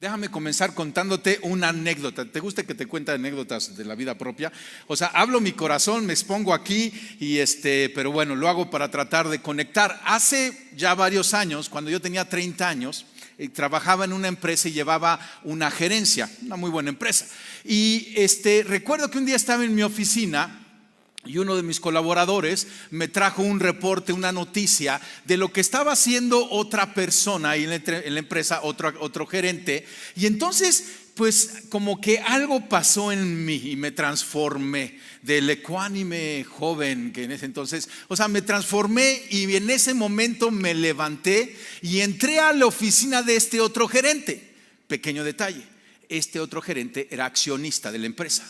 Déjame comenzar contándote una anécdota. ¿Te gusta que te cuente anécdotas de la vida propia? O sea, hablo mi corazón, me expongo aquí pero bueno, lo hago para tratar de conectar. Hace ya varios años, cuando yo tenía 30 años, trabajaba en una empresa y llevaba una gerencia, una muy buena empresa. Y recuerdo que un día estaba en mi oficina y uno de mis colaboradores me trajo un reporte, una noticia de lo que estaba haciendo otra persona ahí en la empresa, otro gerente. Y entonces, pues como que algo pasó en mí y me transformé del ecuánime joven que en ese entonces, o sea, me transformé y en ese momento me levanté y entré a la oficina de este otro gerente. Pequeño detalle, este otro gerente era accionista de la empresa.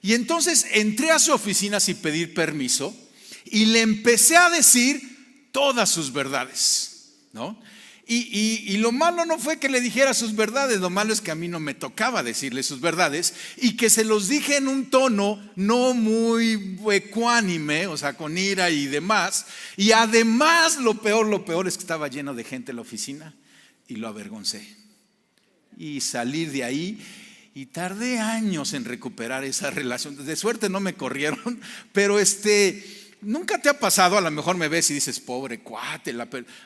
Y entonces entré a su oficina sin pedir permiso y le empecé a decir todas sus verdades, ¿no? Y lo malo no fue que le dijera sus verdades, lo malo es que a mí no me tocaba decirle sus verdades y que se los dije en un tono no muy ecuánime, o sea, con ira y demás. Y además lo peor es que estaba lleno de gente en la oficina y lo avergoncé. Y salir de ahí. Y tardé años en recuperar esa relación. De suerte no me corrieron, pero ¿nunca te ha pasado? A lo mejor me ves y dices, pobre cuate.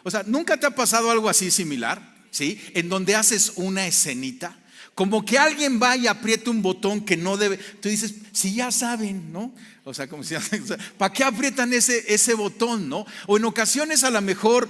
O sea, ¿nunca te ha pasado algo así similar? ¿Sí? En donde haces una escenita, como que alguien va y aprieta un botón que no debe. Tú dices, si ya saben, ¿no? O sea, como si, ¿para qué aprietan ese botón, no? O en ocasiones a lo mejor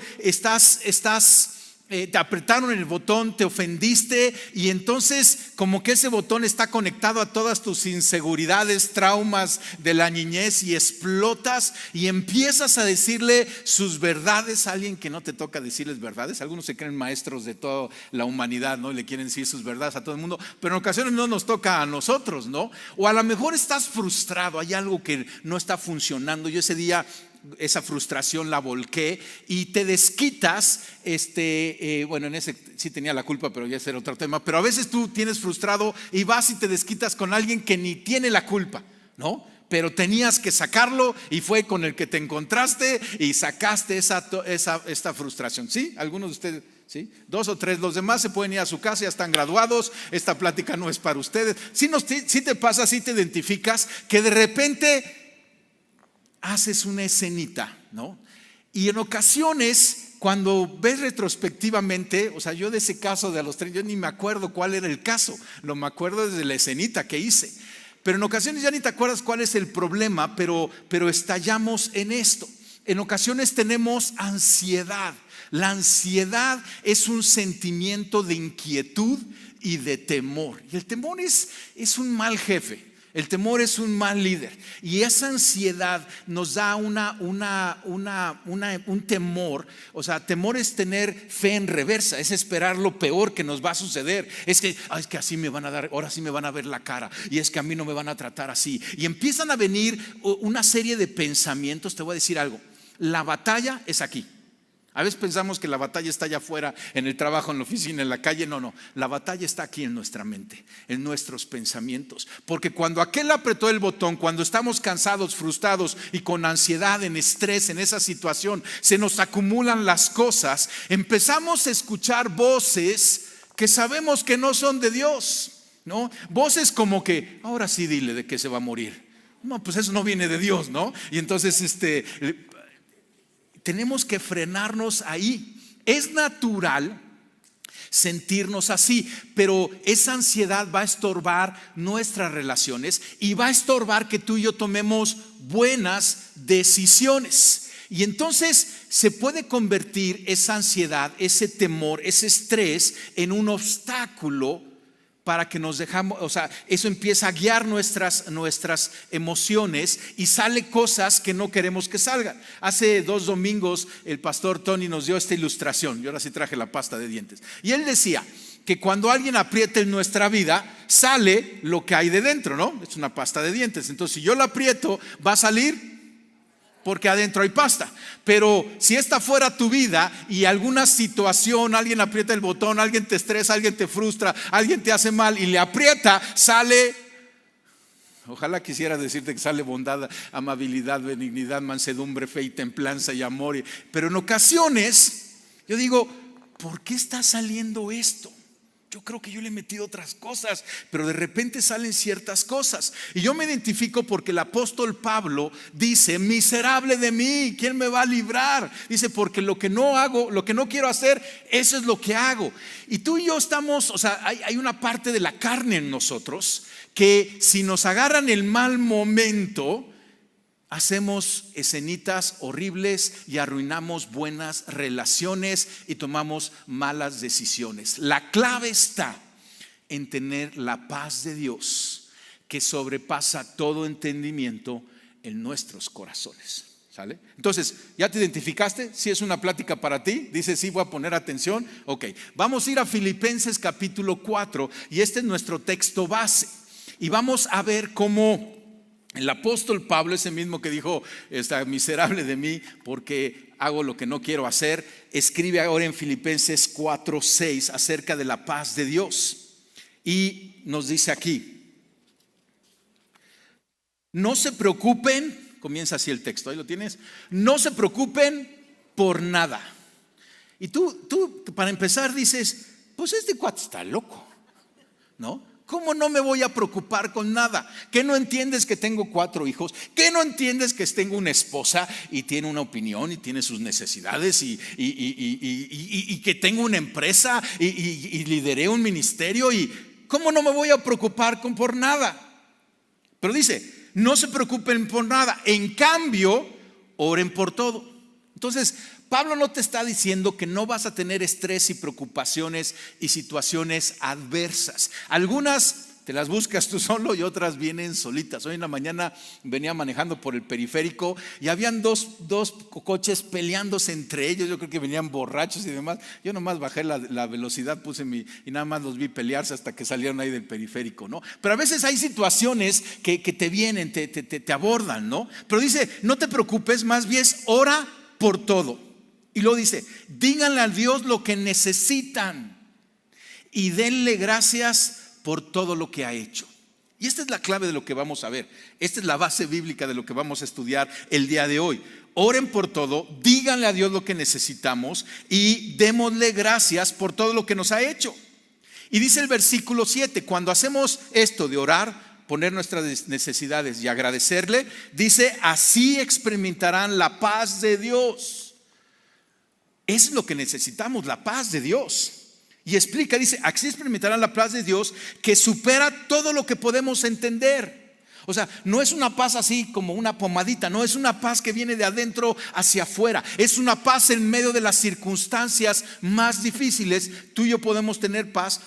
te apretaron el botón, te ofendiste y entonces como que ese botón está conectado a todas tus inseguridades, traumas de la niñez y explotas y empiezas a decirle sus verdades a alguien que no te toca decirles verdades. Algunos se creen maestros de toda la humanidad, ¿no? Y le quieren decir sus verdades a todo el mundo, pero en ocasiones no nos toca a nosotros, ¿no? O a lo mejor estás frustrado, hay algo que no está funcionando. Yo ese día esa frustración la volqué y te desquitas. Bueno, en ese sí tenía la culpa, pero ya ese era otro tema. Pero a veces tú tienes frustrado y vas y te desquitas con alguien que ni tiene la culpa, ¿no? Pero tenías que sacarlo y fue con el que te encontraste y sacaste esta frustración. ¿Sí? Algunos de ustedes, ¿sí? 2 o 3, los demás se pueden ir a su casa, ya están graduados. Esta plática no es para ustedes. Si te pasa, si te identificas que de repente haces una escenita, ¿no? Y en ocasiones, cuando ves retrospectivamente, o sea, yo de ese caso de los 3, yo ni me acuerdo cuál era el caso, lo me acuerdo desde la escenita que hice. Pero en ocasiones ya ni te acuerdas cuál es el problema, pero estallamos en esto. En ocasiones tenemos ansiedad. La ansiedad es un sentimiento de inquietud y de temor. Y el temor es un mal jefe. El temor es un mal líder y esa ansiedad nos da un temor. O sea, temor es tener fe en reversa, es esperar lo peor que nos va a suceder. Es que así me van a dar, ahora sí me van a ver la cara y es que a mí no me van a tratar así. Y empiezan a venir una serie de pensamientos. Te voy a decir algo, la batalla es aquí. A veces pensamos que la batalla está allá afuera, en el trabajo, en la oficina, en la calle. No, la batalla está aquí en nuestra mente, en nuestros pensamientos. Porque cuando aquel apretó el botón, cuando estamos cansados, frustrados y con ansiedad, en estrés, en esa situación, se nos acumulan las cosas, empezamos a escuchar voces que sabemos que no son de Dios, ¿no? Voces como que, ahora sí dile de qué se va a morir. No, pues eso no viene de Dios, ¿no? Y entonces tenemos que frenarnos ahí. Es natural sentirnos así, pero esa ansiedad va a estorbar nuestras relaciones y va a estorbar que tú y yo tomemos buenas decisiones. Y entonces se puede convertir esa ansiedad, ese temor, ese estrés en un obstáculo para que nos dejamos, o sea, eso empieza a guiar nuestras emociones y sale cosas que no queremos que salgan. Hace 2 domingos el pastor Tony nos dio esta ilustración. Yo ahora sí traje la pasta de dientes. Y él decía que cuando alguien aprieta en nuestra vida, sale lo que hay de dentro, ¿no? Es una pasta de dientes. Entonces, si yo la aprieto, va a salir porque adentro hay pasta. Pero si esta fuera tu vida y alguna situación, alguien aprieta el botón, alguien te estresa, alguien te frustra, alguien te hace mal y le aprieta, sale, ojalá quisiera decirte que sale bondad, amabilidad, benignidad, mansedumbre, fe y templanza y amor. Pero en ocasiones yo digo, ¿por qué está saliendo esto? yo creo que yo le he metido otras cosas, pero de repente salen ciertas cosas. Y yo me identifico porque el apóstol Pablo dice, miserable de mí, ¿quién me va a librar? Dice, porque lo que no hago, lo que no quiero hacer, eso es lo que hago. Y tú y yo estamos, o sea, hay una parte de la carne en nosotros que si nos agarran el mal momento, hacemos escenitas horribles y arruinamos buenas relaciones y tomamos malas decisiones. La clave está en tener la paz de Dios que sobrepasa todo entendimiento en nuestros corazones. ¿Sale? Entonces, ¿ya te identificaste? Si es una plática para ti, dices, sí, voy a poner atención. Ok, vamos a ir a Filipenses capítulo 4 y este es nuestro texto base. Y vamos a ver cómo el apóstol Pablo, ese mismo que dijo, está miserable de mí porque hago lo que no quiero hacer, escribe ahora en Filipenses 4:6 acerca de la paz de Dios. Y nos dice aquí, no se preocupen, comienza así el texto, ahí lo tienes, no se preocupen por nada. Y tú para empezar dices, pues este cuate está loco, ¿no? ¿Cómo no me voy a preocupar con nada? ¿Qué no entiendes que tengo 4 hijos? ¿Qué no entiendes que tengo una esposa y tiene una opinión y tiene sus necesidades y que tengo una empresa y lideré un ministerio? ¿Y cómo no me voy a preocupar por nada? Pero dice, no se preocupen por nada. En cambio, oren por todo. Entonces, Pablo no te está diciendo que no vas a tener estrés y preocupaciones y situaciones adversas. Algunas te las buscas tú solo y otras vienen solitas. Hoy en la mañana venía manejando por el periférico y habían dos coches peleándose entre ellos. Yo creo que venían borrachos y demás. Yo nomás bajé la velocidad, y nada más los vi pelearse hasta que salieron ahí del periférico, ¿no? Pero a veces hay situaciones que te vienen, te abordan, ¿no? Pero dice, no te preocupes, más bien ora por todo. Y luego dice, díganle a Dios lo que necesitan y denle gracias por todo lo que ha hecho. Y esta es la clave de lo que vamos a ver. Esta es la base bíblica de lo que vamos a estudiar el día de hoy. Oren por todo, díganle a Dios lo que necesitamos y démosle gracias por todo lo que nos ha hecho. Y dice el versículo 7, cuando hacemos esto de orar, poner nuestras necesidades y agradecerle, dice, así experimentarán la paz de Dios. Es lo que necesitamos, la paz de Dios. Y explica, dice, así experimentarán la paz de Dios que supera todo lo que podemos entender. O sea, no es una paz así como una pomadita, no, es una paz que viene de adentro hacia afuera. Es una paz en medio de las circunstancias más difíciles. Tú y yo podemos tener paz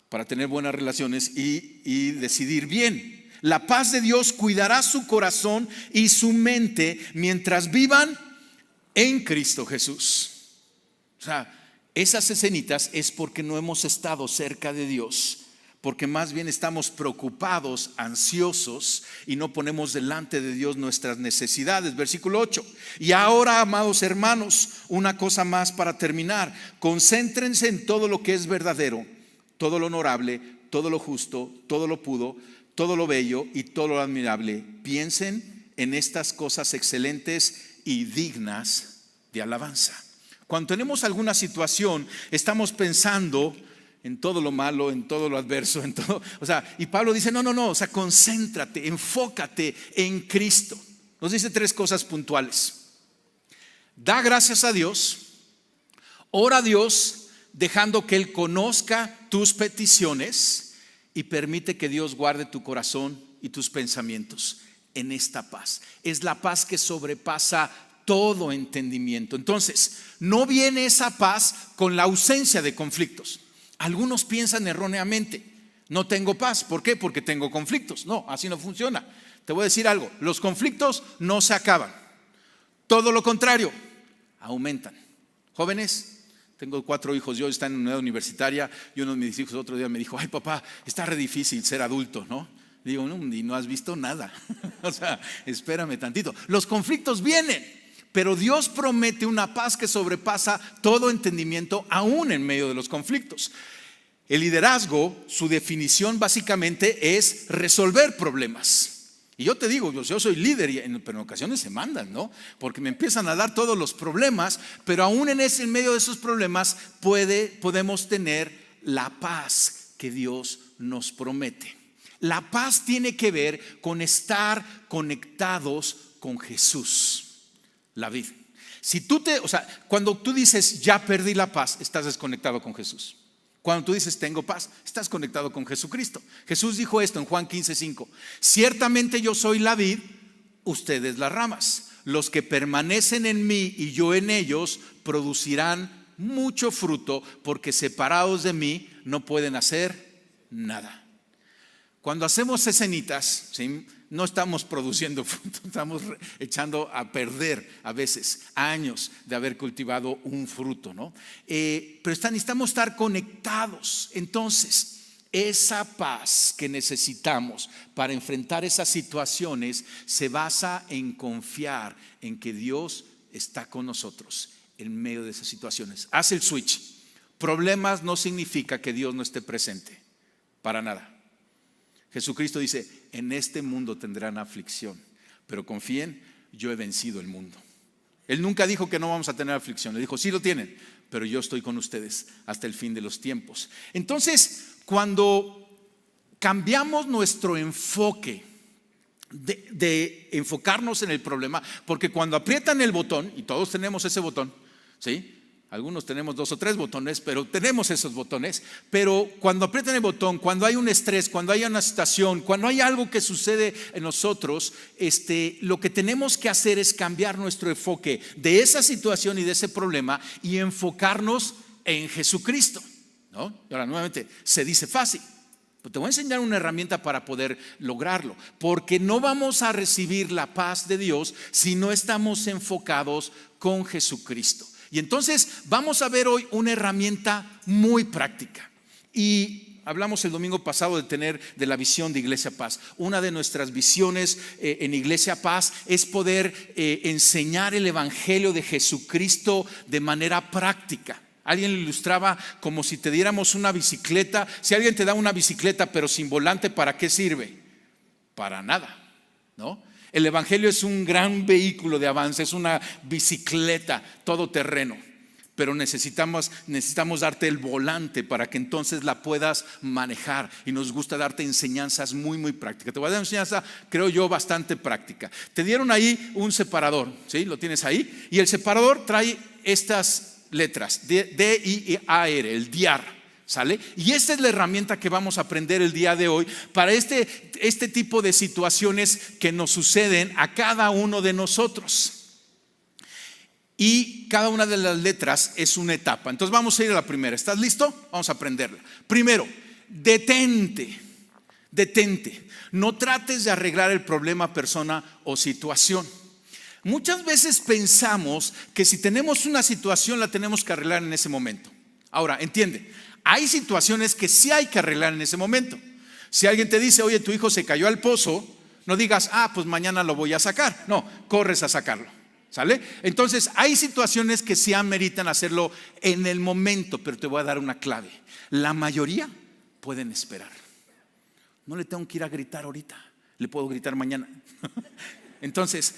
para tener buenas relaciones y decidir bien. La paz de Dios cuidará su corazón y su mente mientras vivan en Cristo Jesús. O sea, esas escenitas es porque no hemos estado cerca de Dios, porque más bien estamos preocupados, ansiosos y no ponemos delante de Dios nuestras necesidades. Versículo 8. Y ahora, amados hermanos, una cosa más para terminar. Concéntrense en todo lo que es verdadero, todo lo honorable, todo lo justo, todo lo puro, todo lo bello y todo lo admirable. Piensen en estas cosas excelentes y dignas de alabanza. Cuando tenemos alguna situación, estamos pensando en todo lo malo, en todo lo adverso, en todo, y Pablo dice, no, concéntrate, enfócate en Cristo. Nos dice 3 cosas puntuales. Da gracias a Dios, ora a Dios, dejando que Él conozca tus peticiones y permite que Dios guarde tu corazón y tus pensamientos en esta paz. Es la paz que sobrepasa todo entendimiento. Entonces, no viene esa paz con la ausencia de conflictos. Algunos piensan erróneamente, no tengo paz. ¿Por qué? Porque tengo conflictos. No, así no funciona. Te voy a decir algo, los conflictos no se acaban. Todo lo contrario, aumentan. Jóvenes, tengo 4 hijos, yo estoy en una edad universitaria y uno de mis hijos otro día me dijo, ay papá, está re difícil ser adulto, ¿no? Digo, no, y no has visto nada. Espérame tantito. Los conflictos vienen. Pero Dios promete una paz que sobrepasa todo entendimiento, aún en medio de los conflictos. El liderazgo, su definición básicamente es resolver problemas. Y yo te digo, yo soy líder, pero en ocasiones se mandan, ¿no? Porque me empiezan a dar todos los problemas, pero aún en medio de esos problemas podemos tener la paz que Dios nos promete. La paz tiene que ver con estar conectados con Jesús, la vida. Cuando tú dices ya perdí la paz, estás desconectado con Jesús. Cuando tú dices tengo paz, estás conectado con Jesucristo. Jesús dijo esto en Juan 15:5: ciertamente yo soy la vid, ustedes las ramas. Los que permanecen en mí y yo en ellos producirán mucho fruto, porque separados de mí no pueden hacer nada. Cuando hacemos escenitas, ¿sí?, no estamos produciendo fruto, estamos echando a perder a veces años de haber cultivado un fruto, ¿no? Pero necesitamos estar conectados. Entonces, esa paz que necesitamos para enfrentar esas situaciones se basa en confiar en que Dios está con nosotros en medio de esas situaciones. Haz el switch. Problemas no significa que Dios no esté presente, para nada. Jesucristo dice: en este mundo tendrán aflicción, pero confíen, yo he vencido el mundo. Él nunca dijo que no vamos a tener aflicción. Le dijo: sí lo tienen, pero yo estoy con ustedes hasta el fin de los tiempos. Entonces, cuando cambiamos nuestro enfoque de enfocarnos en el problema, porque cuando aprietan el botón, y todos tenemos ese botón, ¿sí? Algunos tenemos 2 o 3 botones, pero tenemos esos botones. Pero cuando aprietan el botón, cuando hay un estrés, cuando hay una situación, cuando hay algo que sucede en nosotros, lo que tenemos que hacer es cambiar nuestro enfoque de esa situación y de ese problema y enfocarnos en Jesucristo, ¿no? Y ahora nuevamente, se dice fácil. Pero te voy a enseñar una herramienta para poder lograrlo, porque no vamos a recibir la paz de Dios si no estamos enfocados con Jesucristo. Y entonces vamos a ver hoy una herramienta muy práctica. Y hablamos el domingo pasado de la visión de Iglesia Paz. Una de nuestras visiones en Iglesia Paz es poder enseñar el Evangelio de Jesucristo de manera práctica. Alguien lo ilustraba como si te diéramos una bicicleta. Si alguien te da una bicicleta pero sin volante, ¿para qué sirve? Para nada, ¿no? El Evangelio es un gran vehículo de avance, es una bicicleta todoterreno, pero necesitamos darte el volante para que entonces la puedas manejar. Y nos gusta darte enseñanzas muy, muy prácticas. Te voy a dar una enseñanza, creo yo, bastante práctica. Te dieron ahí un separador, ¿sí? Lo tienes ahí. Y el separador trae estas letras, D-I-A-R, el diar. ¿Sale? Y esta es la herramienta que vamos a aprender el día de hoy para este tipo de situaciones que nos suceden a cada uno de nosotros. Y cada una de las letras es una etapa. Entonces vamos a ir a la primera. ¿Estás listo? Vamos a aprenderla. Primero, detente. No trates de arreglar el problema, persona o situación. Muchas veces pensamos que si tenemos una situación la tenemos que arreglar en ese momento. Ahora, entiende, hay situaciones que sí hay que arreglar en ese momento. Si alguien te dice: oye, tu hijo se cayó al pozo, no digas: pues mañana lo voy a sacar. No, corres a sacarlo, ¿sale? Entonces hay situaciones que sí ameritan hacerlo en el momento, pero te voy a dar una clave: la mayoría pueden esperar. No le tengo que ir a gritar ahorita, le puedo gritar mañana. Entonces,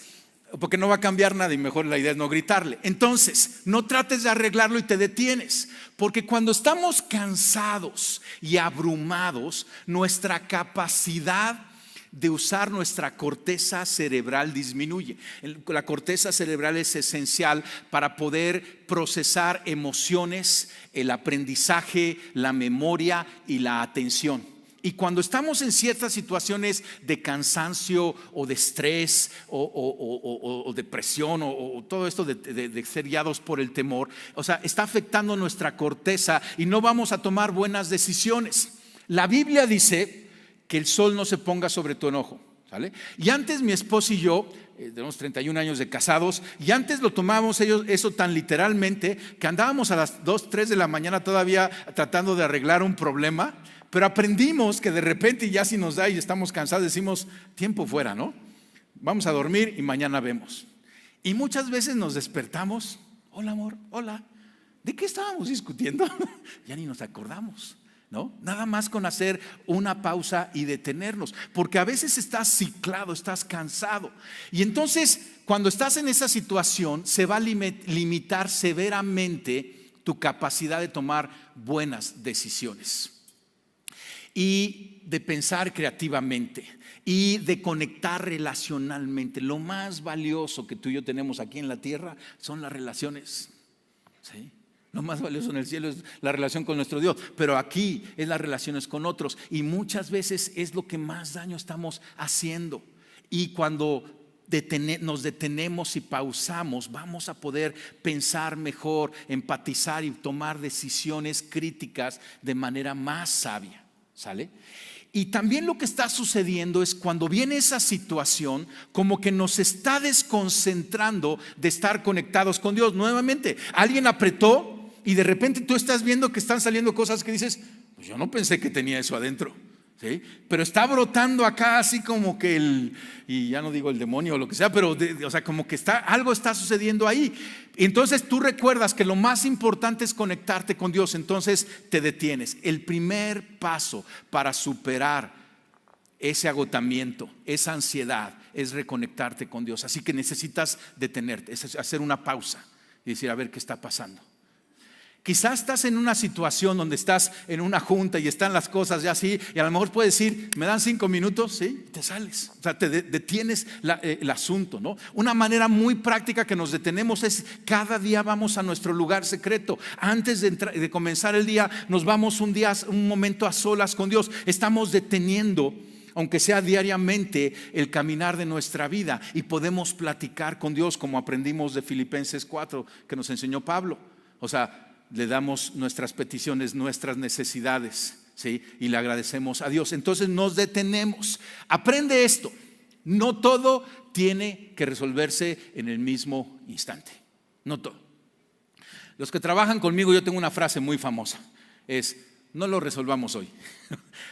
porque no va a cambiar nada y mejor la idea es no gritarle. Entonces, no trates de arreglarlo y te detienes, porque cuando estamos cansados y abrumados, nuestra capacidad de usar nuestra corteza cerebral disminuye. La corteza cerebral es esencial para poder procesar emociones, el aprendizaje, la memoria y la atención. Y cuando estamos en ciertas situaciones de cansancio o de estrés o depresión o todo esto de ser guiados por el temor, o sea, está afectando nuestra corteza y no vamos a tomar buenas decisiones. La Biblia dice que el sol no se ponga sobre tu enojo, ¿sale? Y antes mi esposo y yo, tenemos 31 años de casados, y antes lo tomábamos eso tan literalmente que andábamos a las 2, 3 de la mañana todavía tratando de arreglar un problema. Pero aprendimos que de repente ya si nos da y estamos cansados decimos: tiempo fuera, ¿no? Vamos a dormir y mañana vemos. Y muchas veces nos despertamos: hola amor, hola, ¿de qué estábamos discutiendo? Ya ni nos acordamos, ¿no? Nada más con hacer una pausa y detenernos, porque a veces estás ciclado, estás cansado. Y entonces cuando estás en esa situación se va a limitar severamente tu capacidad de tomar buenas decisiones. y de pensar creativamente y de conectar relacionalmente. Lo más valioso que tú y yo tenemos aquí en la tierra son las relaciones, ¿sí? Lo más valioso en el cielo es la relación con nuestro Dios, pero aquí es las relaciones con otros, y muchas veces es lo que más daño estamos haciendo. Y cuando nos detenemos y pausamos, vamos a poder pensar mejor, empatizar y tomar decisiones críticas de manera más sabia, ¿sale? Y también lo que está sucediendo es cuando viene esa situación, como que nos está desconcentrando de estar conectados con Dios. Nuevamente, alguien apretó y de repente tú estás viendo que están saliendo cosas que dices, pues yo no pensé que tenía eso adentro, ¿sí? Pero está brotando acá así como que y ya no digo el demonio o lo que sea, pero o sea, como que algo está sucediendo ahí. Entonces tú recuerdas que lo más importante es conectarte con Dios, entonces te detienes. El primer paso para superar ese agotamiento, esa ansiedad, es reconectarte con Dios. Así que necesitas detenerte, es hacer una pausa y decir, a ver qué está pasando. Quizás estás en una situación donde estás en una junta y están las cosas ya así, y a lo mejor puedes decir, me dan 5 minutos, ¿sí? Te sales, o sea, te detienes el asunto, ¿no? Una manera muy práctica que nos detenemos es cada día vamos a nuestro lugar secreto. Antes de comenzar el día, nos vamos un momento a solas con Dios. Estamos deteniendo, aunque sea diariamente, el caminar de nuestra vida, y podemos platicar con Dios como aprendimos de Filipenses 4 que nos enseñó Pablo. O sea, le damos nuestras peticiones, nuestras necesidades, ¿sí? Y le agradecemos a Dios. Entonces nos detenemos. Aprende esto: no todo tiene que resolverse en el mismo instante. No todo. Los que trabajan conmigo, yo tengo una frase muy famosa, es: no lo resolvamos hoy.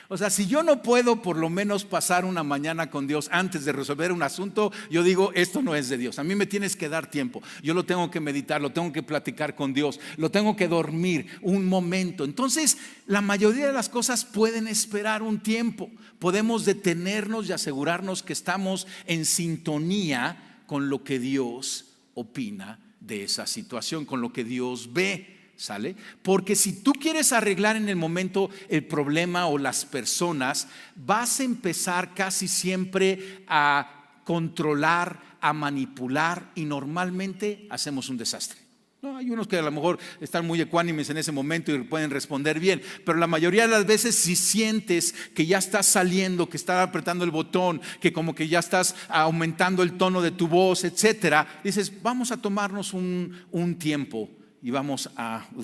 O sea, si yo no puedo por lo menos pasar una mañana con Dios antes de resolver un asunto, yo digo, esto no es de Dios. A mí me tienes que dar tiempo. Yo lo tengo que meditar, lo tengo que platicar con Dios, lo tengo que dormir un momento. Entonces, la mayoría de las cosas pueden esperar un tiempo. Podemos detenernos y asegurarnos que estamos en sintonía con lo que Dios opina de esa situación, con lo que Dios ve. ¿Sale? Porque si tú quieres arreglar en el momento el problema o las personas, vas a empezar casi siempre a controlar, a manipular, y normalmente hacemos un desastre. No, hay unos que a lo mejor están muy ecuánimes en ese momento y pueden responder bien, pero la mayoría de las veces, si sientes que ya estás saliendo, que estás apretando el botón, que como que ya estás aumentando el tono de tu voz, etcétera, dices, vamos a tomarnos un tiempo y vamos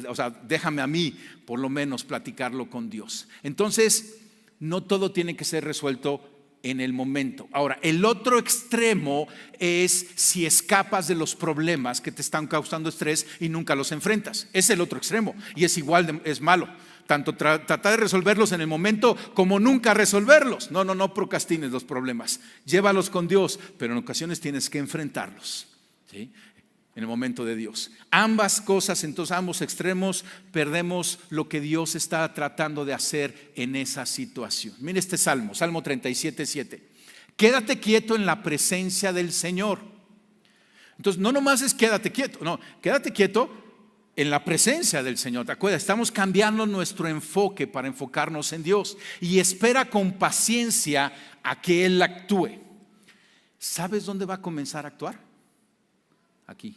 o sea, déjame a mí por lo menos platicarlo con Dios. Entonces, no todo tiene que ser resuelto en el momento. Ahora, el otro extremo es si escapas de los problemas que te están causando estrés y nunca los enfrentas. Es el otro extremo y es igual, es malo. Tanto tratar de resolverlos en el momento como nunca resolverlos. No procrastines los problemas. Llévalos con Dios, pero en ocasiones tienes que enfrentarlos, ¿sí? En el momento de Dios. Ambas cosas, entonces ambos extremos, perdemos lo que Dios está tratando de hacer en esa situación. Mire este Salmo 37:7. Quédate quieto en la presencia del Señor. Entonces no nomás es quédate quieto, no, quédate quieto en la presencia del Señor. ¿Te acuerdas? Estamos cambiando nuestro enfoque para enfocarnos en Dios, y espera con paciencia a que Él actúe. ¿Sabes dónde va a comenzar a actuar? Aquí.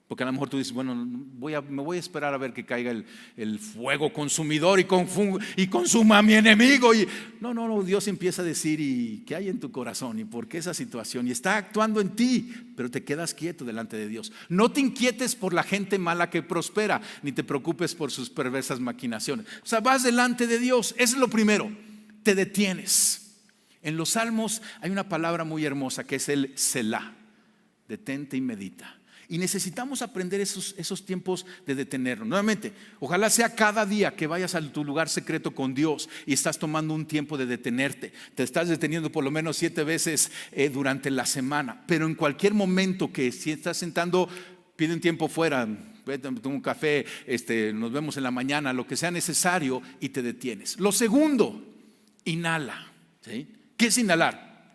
Porque a lo mejor tú dices, bueno, me voy a esperar a ver que caiga el fuego consumidor y consuma a mi enemigo. No, Dios empieza a decir, ¿y qué hay en tu corazón? ¿Y por qué esa situación? Y está actuando en ti, pero te quedas quieto delante de Dios. No te inquietes por la gente mala que prospera, ni te preocupes por sus perversas maquinaciones. O sea, vas delante de Dios. Eso es lo primero, te detienes. En los Salmos hay una palabra muy hermosa que es el Selah. Detente y medita. Y necesitamos aprender esos tiempos de detenernos. Nuevamente, ojalá sea cada día que vayas a tu lugar secreto con Dios y estás tomando un tiempo de detenerte. Te estás deteniendo por lo menos 7 veces durante la semana. Pero en cualquier momento que si estás sentando, pide un tiempo fuera, vete, toma un café, nos vemos en la mañana, lo que sea necesario, y te detienes. Lo segundo, inhala, ¿sí? ¿Qué es inhalar?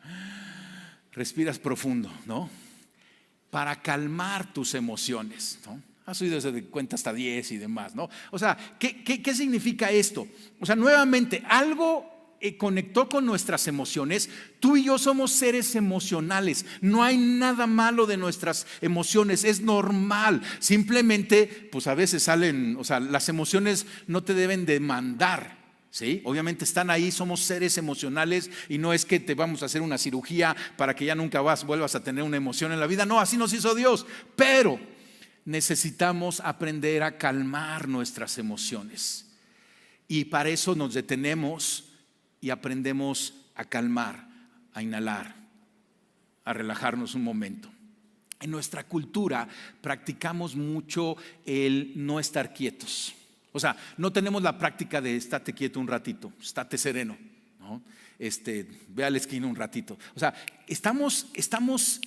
Respiras profundo, ¿no? Para calmar tus emociones, ¿no? Has oído eso de cuenta hasta 10 y demás, ¿no? O sea, ¿qué significa esto? O sea, nuevamente, algo conectó con nuestras emociones. Tú y yo somos seres emocionales. No hay nada malo de nuestras emociones, es normal. Simplemente, pues a veces salen, o sea, las emociones no te deben demandar. ¿Sí? Obviamente están ahí, somos seres emocionales y no es que te vamos a hacer una cirugía para que ya nunca vuelvas a tener una emoción en la vida. No, así nos hizo Dios. Pero necesitamos aprender a calmar nuestras emociones y para eso nos detenemos y aprendemos a calmar, a inhalar, a relajarnos un momento. En nuestra cultura practicamos mucho el no estar quietos. O sea, no tenemos la práctica de estate quieto un ratito, estate sereno, ¿no? Ve a la esquina un ratito. O sea, estamos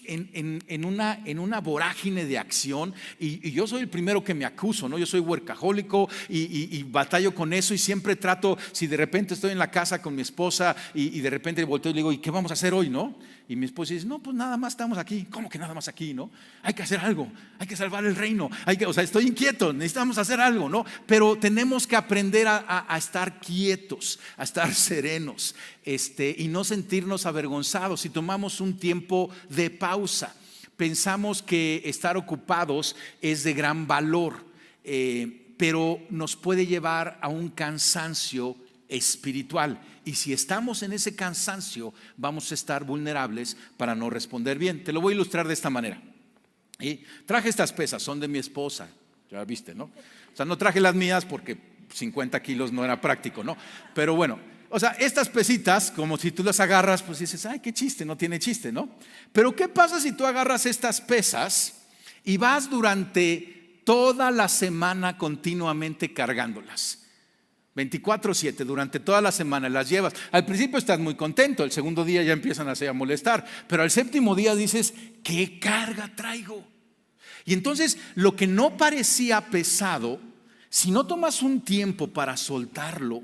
en una vorágine de acción y yo soy el primero que me acuso, ¿no? Yo soy workahólico y batallo con eso y siempre trato, si de repente estoy en la casa con mi esposa y de repente volteo y le digo, ¿y qué vamos a hacer hoy, no? Y mi esposa dice, no, pues nada más estamos aquí. ¿Cómo que nada más aquí, no? Hay que hacer algo, hay que salvar el reino, o sea, estoy inquieto, necesitamos hacer algo, ¿no? Pero tenemos que aprender a estar quietos, a estar serenos, y no sentirnos avergonzados. Si tomamos un tiempo de pausa, pensamos que estar ocupados es de gran valor, pero nos puede llevar a un cansancio espiritual. Y si estamos en ese cansancio, vamos a estar vulnerables para no responder bien. Te lo voy a ilustrar de esta manera. Y traje estas pesas, son de mi esposa, ya viste, ¿no? O sea, no traje las mías porque 50 kilos no era práctico, ¿no? Pero bueno, o sea, estas pesitas, como si tú las agarras, pues dices, ay, qué chiste, no tiene chiste, ¿no? Pero ¿qué pasa si tú agarras estas pesas y vas durante toda la semana continuamente cargándolas? 24/7, durante toda la semana las llevas. Al principio estás muy contento, el segundo día ya empiezan a molestar, pero al séptimo día dices, ¿qué carga traigo? Y entonces lo que no parecía pesado, si no tomas un tiempo para soltarlo,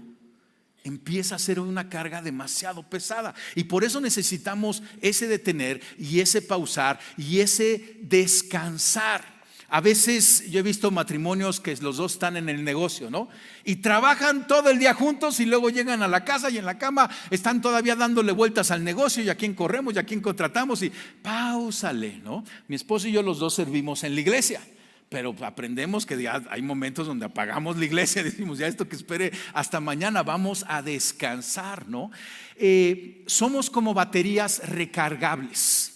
empieza a ser una carga demasiado pesada. Y por eso necesitamos ese detener y ese pausar y ese descansar. A veces yo he visto matrimonios que los dos están en el negocio, ¿no? Y trabajan todo el día juntos y luego llegan a la casa y en la cama están todavía dándole vueltas al negocio y a quién corremos y a quién contratamos y páusale, ¿no? Mi esposo y yo los dos servimos en la iglesia, pero aprendemos que ya hay momentos donde apagamos la iglesia y decimos, ya esto que espere hasta mañana, vamos a descansar, ¿no? Somos como baterías recargables.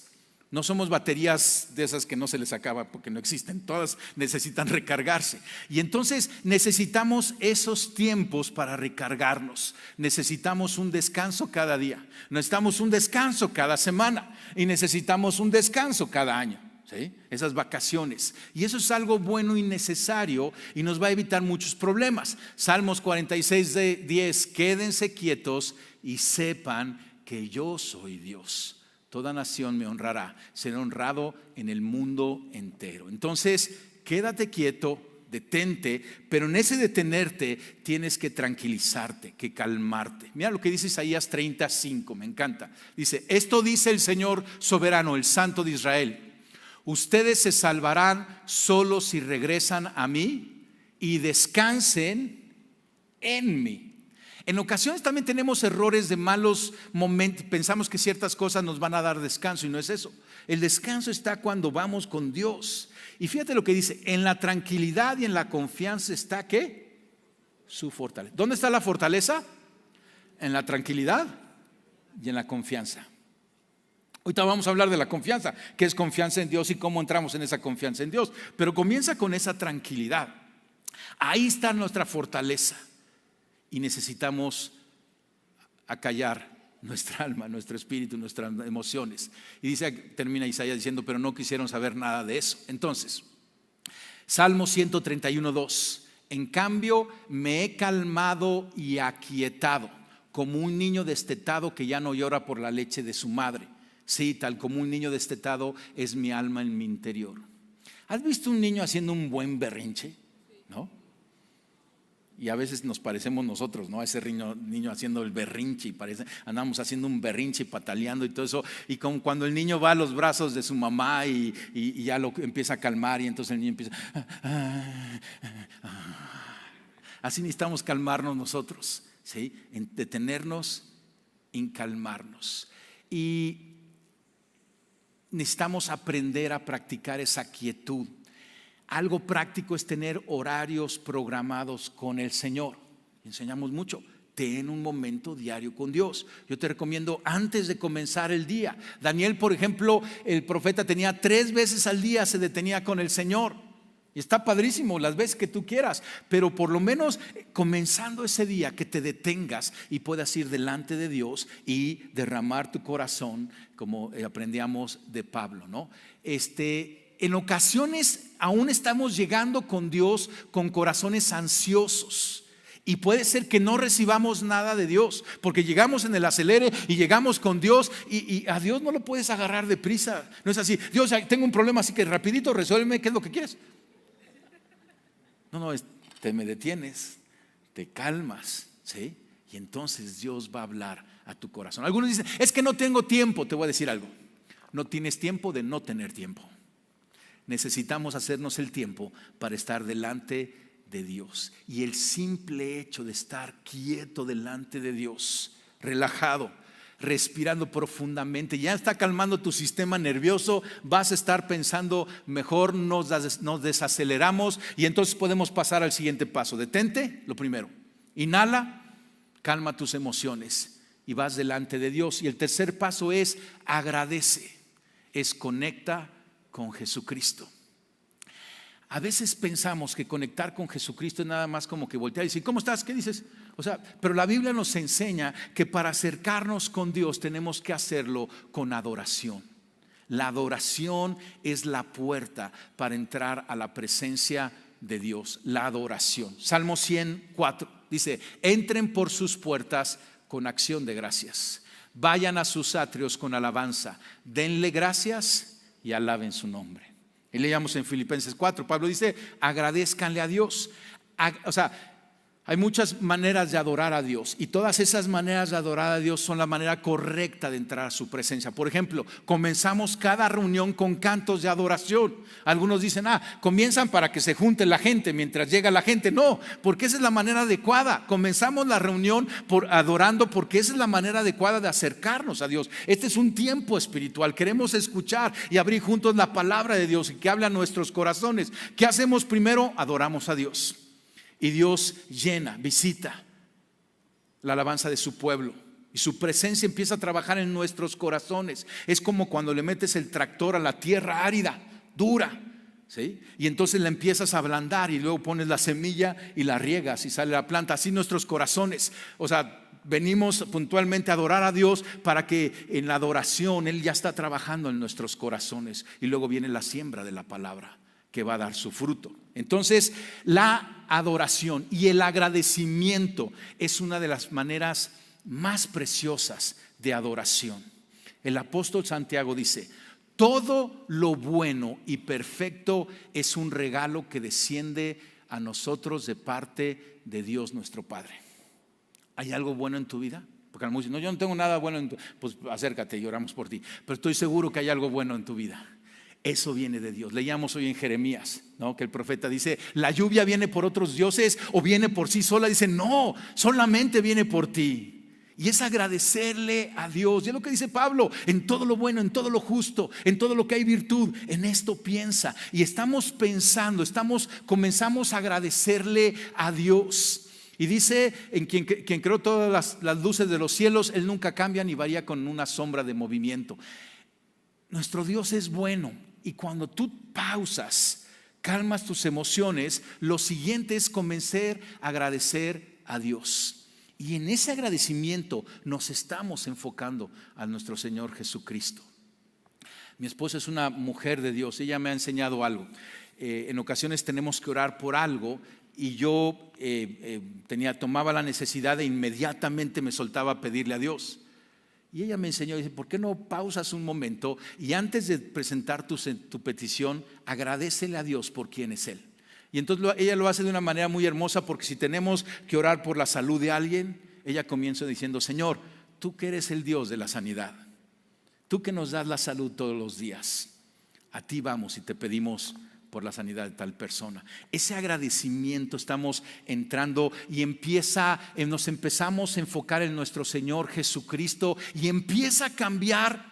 No somos baterías de esas que no se les acaba porque no existen, todas necesitan recargarse. Y entonces necesitamos esos tiempos para recargarnos. Necesitamos un descanso cada día, necesitamos un descanso cada semana y necesitamos un descanso cada año. ¿Sí? Esas vacaciones. Y eso es algo bueno y necesario y nos va a evitar muchos problemas. Salmos 46:10, quédense quietos y sepan que yo soy Dios. Toda nación me honrará, seré honrado en el mundo entero. Entonces, quédate quieto, detente, pero en ese detenerte tienes que tranquilizarte, que calmarte. Mira lo que dice Isaías 30:5, me encanta. Dice, esto dice el Señor soberano, el Santo de Israel. Ustedes se salvarán solo si regresan a mí y descansen en mí. En ocasiones también tenemos errores de malos momentos, pensamos que ciertas cosas nos van a dar descanso y no es eso. El descanso está cuando vamos con Dios. Y fíjate lo que dice, en la tranquilidad y en la confianza está ¿qué? Su fortaleza. ¿Dónde está la fortaleza? En la tranquilidad y en la confianza. Ahorita vamos a hablar de la confianza, qué es confianza en Dios y cómo entramos en esa confianza en Dios. Pero comienza con esa tranquilidad. Ahí está nuestra fortaleza. Y necesitamos acallar nuestra alma, nuestro espíritu, nuestras emociones. Y dice, termina Isaías diciendo, pero no quisieron saber nada de eso. Entonces, Salmo 131:2, en cambio me he calmado y aquietado, como un niño destetado que ya no llora por la leche de su madre. Sí, tal como un niño destetado es mi alma en mi interior. ¿Has visto un niño haciendo un buen berrinche? ¿No? Y a veces nos parecemos nosotros, ¿no? A ese niño haciendo el berrinche, y andamos haciendo un berrinche y pataleando y todo eso. Y como cuando el niño va a los brazos de su mamá y ya lo empieza a calmar, y entonces el niño empieza. Así necesitamos calmarnos nosotros, ¿sí? Detenernos en calmarnos. Y necesitamos aprender a practicar esa quietud. Algo práctico es tener horarios programados con el Señor. Enseñamos mucho. Ten un momento diario con Dios. Yo te recomiendo antes de comenzar el día. Daniel, por ejemplo, el profeta tenía 3 veces al día se detenía con el Señor. Y está padrísimo las veces que tú quieras, pero por lo menos comenzando ese día que te detengas y puedas ir delante de Dios y derramar tu corazón, como aprendíamos de Pablo, ¿no? En ocasiones aún estamos llegando con Dios con corazones ansiosos. Y puede ser que no recibamos nada de Dios, porque llegamos en el acelere y llegamos con Dios y a Dios no lo puedes agarrar de prisa. No es así: Dios, tengo un problema, así que rapidito resuélveme, ¿qué es lo que quieres? No, te me detienes, te calmas, ¿sí? Y entonces Dios va a hablar a tu corazón. Algunos dicen: es que no tengo tiempo. Te voy a decir algo: no tienes tiempo de no tener tiempo. Necesitamos hacernos el tiempo para estar delante de Dios. Y el simple hecho de estar quieto delante de Dios, relajado, respirando profundamente, ya está calmando tu sistema nervioso. Vas a estar pensando mejor, nos desaceleramos y entonces podemos pasar al siguiente paso. Detente, lo primero. Inhala, calma tus emociones y vas delante de Dios. Y el tercer paso es agradece, es conecta con Jesucristo. A veces pensamos que conectar con Jesucristo es nada más como que voltear y decir: ¿cómo estás? ¿Qué dices? Pero la Biblia nos enseña que para acercarnos con Dios tenemos que hacerlo con adoración. La adoración es la puerta para entrar a la presencia de Dios. La adoración. Salmo 104 dice: entren por sus puertas con acción de gracias, vayan a sus atrios con alabanza, denle gracias y alaben su nombre. Y leíamos en Filipenses 4, Pablo dice: agradézcanle a Dios. Hay muchas maneras de adorar a Dios, y todas esas maneras de adorar a Dios son la manera correcta de entrar a su presencia. Por ejemplo, comenzamos cada reunión con cantos de adoración. Algunos dicen: comienzan para que se junte la gente mientras llega la gente. No, porque esa es la manera adecuada. Comenzamos la reunión adorando, porque esa es la manera adecuada de acercarnos a Dios. Este es un tiempo espiritual. Queremos escuchar y abrir juntos la palabra de Dios y que habla a nuestros corazones. ¿Qué hacemos primero? Adoramos a Dios. Y Dios llena, visita la alabanza de su pueblo. Y su presencia empieza a trabajar en nuestros corazones. Es como cuando le metes el tractor a la tierra árida, dura, ¿sí? Y entonces la empiezas a ablandar y luego pones la semilla y la riegas y sale la planta. Así nuestros corazones. Venimos puntualmente a adorar a Dios para que en la adoración Él ya está trabajando en nuestros corazones. Y luego viene la siembra de la palabra, que va a dar su fruto. Entonces, la adoración y el agradecimiento es una de las maneras más preciosas de adoración. El apóstol Santiago dice: todo lo bueno y perfecto es un regalo que desciende a nosotros de parte de Dios nuestro Padre. ¿Hay algo bueno en tu vida? Porque algunos dicen: no, yo no tengo nada bueno en tu vida. Pues acércate y oramos por ti. Pero estoy seguro que hay algo bueno en tu vida. Eso viene de Dios. Leíamos hoy en Jeremías, ¿no?, que el profeta dice: la lluvia viene por otros dioses o viene por sí sola. Dice: no, solamente viene por ti. Y es agradecerle a Dios. Y es lo que dice Pablo: en todo lo bueno, en todo lo justo, en todo lo que hay virtud, en esto piensa. Y estamos pensando, comenzamos a agradecerle a Dios. Y dice: en quien creó todas las luces de los cielos, Él nunca cambia ni varía con una sombra de movimiento. Nuestro Dios es bueno. Y cuando tú pausas, calmas tus emociones, lo siguiente es comenzar a agradecer a Dios. Y en ese agradecimiento nos estamos enfocando a nuestro Señor Jesucristo. Mi esposa es una mujer de Dios. Ella me ha enseñado algo. En ocasiones tenemos que orar por algo, y yo tomaba la necesidad de inmediatamente me soltaba a pedirle a Dios. Y ella me enseñó, dice: ¿por qué no pausas un momento y antes de presentar tu petición, agradécele a Dios por quién es Él? Y entonces ella lo hace de una manera muy hermosa, porque si tenemos que orar por la salud de alguien, ella comienza diciendo: Señor, tú que eres el Dios de la sanidad, tú que nos das la salud todos los días, a ti vamos y te pedimos por la sanidad de tal persona. Ese agradecimiento, estamos entrando y nos empezamos a enfocar en nuestro Señor Jesucristo, y empieza a cambiar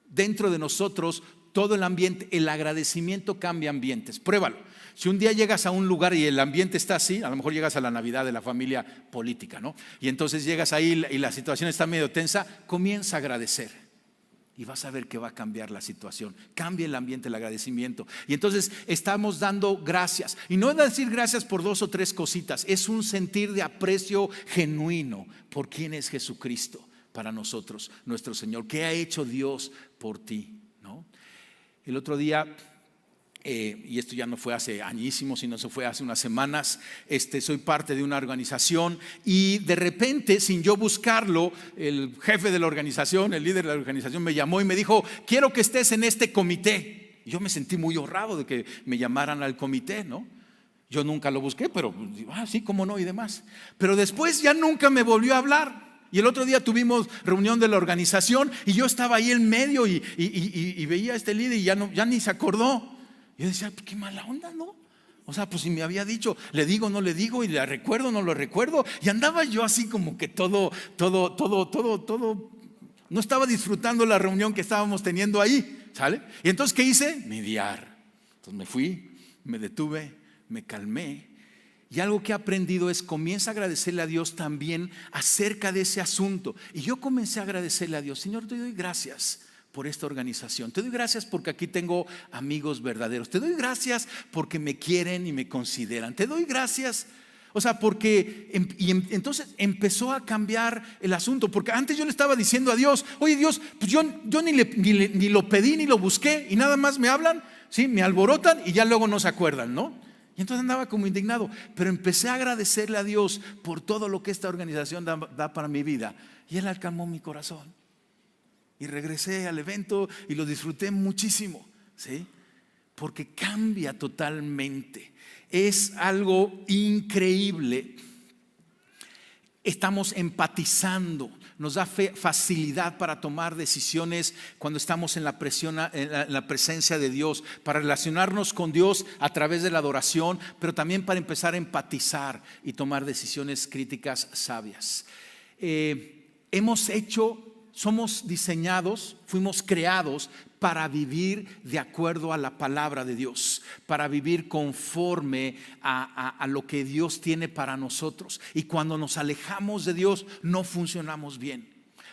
dentro de nosotros todo el ambiente. El agradecimiento cambia ambientes. Pruébalo. Si un día llegas a un lugar y el ambiente está así, a lo mejor llegas a la Navidad de la familia política, ¿no? Y entonces llegas ahí y la situación está medio tensa, comienza a agradecer. Y vas a ver que va a cambiar la situación. Cambia el ambiente, el agradecimiento. Y entonces estamos dando gracias. Y no es decir gracias por 2 o 3 cositas. Es un sentir de aprecio genuino por quién es Jesucristo para nosotros, nuestro Señor. ¿Qué ha hecho Dios por ti? ¿No? El otro día, y esto ya no fue hace añísimos, sino se fue hace unas semanas, soy parte de una organización, y de repente, sin yo buscarlo, el jefe de la organización, el líder de la organización, me llamó y me dijo: quiero que estés en este comité. Yo me sentí muy honrado de que me llamaran al comité, ¿no? Yo nunca lo busqué, pero sí, cómo no, y demás. Pero después ya nunca me volvió a hablar. Y el otro día tuvimos reunión de la organización y yo estaba ahí en medio y veía a este líder y ya ni se acordó. Yo decía: qué mala onda, ¿no? O sea, pues si me había dicho, le digo, no le digo, y le recuerdo, no lo recuerdo. Y andaba yo así como que todo. No estaba disfrutando la reunión que estábamos teniendo ahí, ¿sale? Y entonces, ¿qué hice? Mediar. Entonces me fui, me detuve, me calmé. Y algo que he aprendido es: comienza a agradecerle a Dios también acerca de ese asunto. Y yo comencé a agradecerle a Dios: Señor, te doy gracias por esta organización. Te doy gracias porque aquí tengo amigos verdaderos. Te doy gracias porque me quieren y me consideran. Te doy gracias, porque entonces empezó a cambiar el asunto. Porque antes yo le estaba diciendo a Dios: oye Dios, pues yo ni lo pedí ni lo busqué, y nada más me hablan, ¿sí? Me alborotan y ya luego no se acuerdan, ¿no? Y entonces andaba como indignado. Pero empecé a agradecerle a Dios por todo lo que esta organización da para mi vida, y Él calmó mi corazón. Y regresé al evento y lo disfruté muchísimo, ¿sí? Porque cambia totalmente. Es algo increíble. Estamos empatizando. Nos da facilidad para tomar decisiones cuando estamos en la presencia de Dios, para relacionarnos con Dios a través de la adoración, pero también para empezar a empatizar y tomar decisiones críticas sabias. Somos diseñados, fuimos creados para vivir de acuerdo a la palabra de Dios, para vivir conforme a lo que Dios tiene para nosotros. Y cuando nos alejamos de Dios, no funcionamos bien.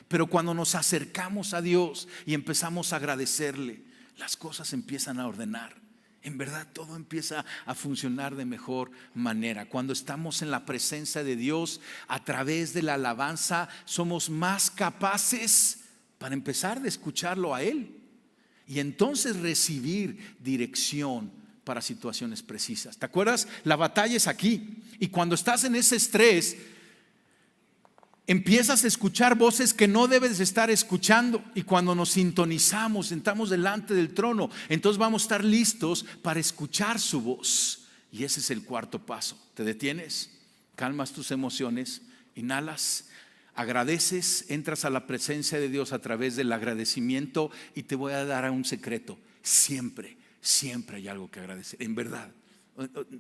Pero cuando nos acercamos a Dios y empezamos a agradecerle, las cosas empiezan a ordenar. En verdad, todo empieza a funcionar de mejor manera. Cuando estamos en la presencia de Dios, a través de la alabanza, somos más capaces para empezar de escucharlo a Él, y entonces recibir dirección para situaciones precisas. ¿Te acuerdas? La batalla es aquí, y cuando estás en ese estrés, empiezas a escuchar voces que no debes estar escuchando. Y cuando nos sintonizamos, sentamos delante del trono, entonces vamos a estar listos para escuchar su voz. Y ese es el 4º paso. Te detienes, calmas tus emociones, inhalas, agradeces, entras a la presencia de Dios a través del agradecimiento. Y te voy a dar un secreto: siempre hay algo que agradecer. En verdad,